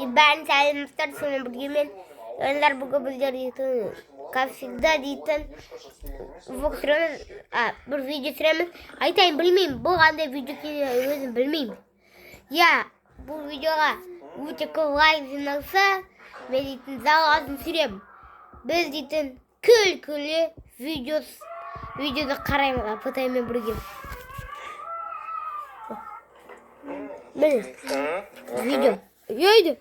Ben Selim'den sonra bugün önler bu kabulleri yıtın. Как всегда дейтін влог түсіреміз, бір видео түсіреміз. Айтайын білмеймін, бұл қандай видео екенін өзім білмеймін. Я бұл видеоға өте көп лайк жиналса, мен дейтін залғасын түсіремін. Біз дейтін күлкілі видеоды қараймыз Апатаймен бірге. Міне, видео. Ейді.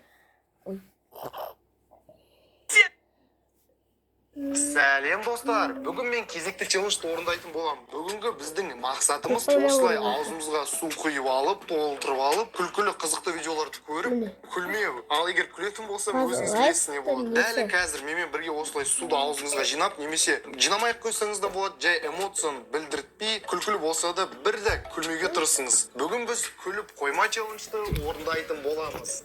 Сәлем достар, бүгін мен кезекті челленджді орындайтын боламын. Бүгінгі біздің мақсатымыз осылай аузымызға су құйып алып, толтырып алып, күлкілі қызықты видеоларды көріп, күлмеу. Ал егер күлетін болсам өзіңіз білесіз не болады. Дәл қазір менімен бірге осылай суды аузыңызға жинап, немесе жинамай қойсаңыз да болады, жай эмоцияны білдіртпей, күлкілі болса да бірді күлмеуге тырысыңыз. Бүгін біз күліп қойма челленджді орындайтын боламыз.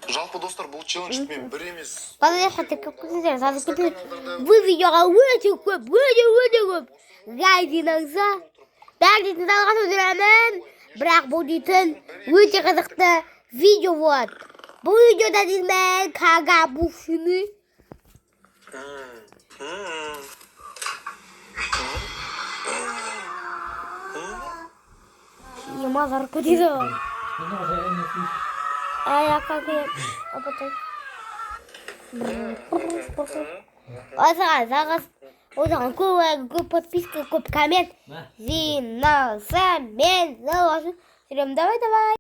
Жалпы достар, бұл челленджді мен бір емес. Бұл видеоға өте көп лайк жиналса, бәрі дейтін салған өздіремін. Бірақ бұл дейтін өте қызықты видео болады. Бұл видеода дейін мен қаға бұшыны. Емазар көтеді. Я как я потом. Оған көп подписка, көп коммент. Жиналса мен залашу. Давай.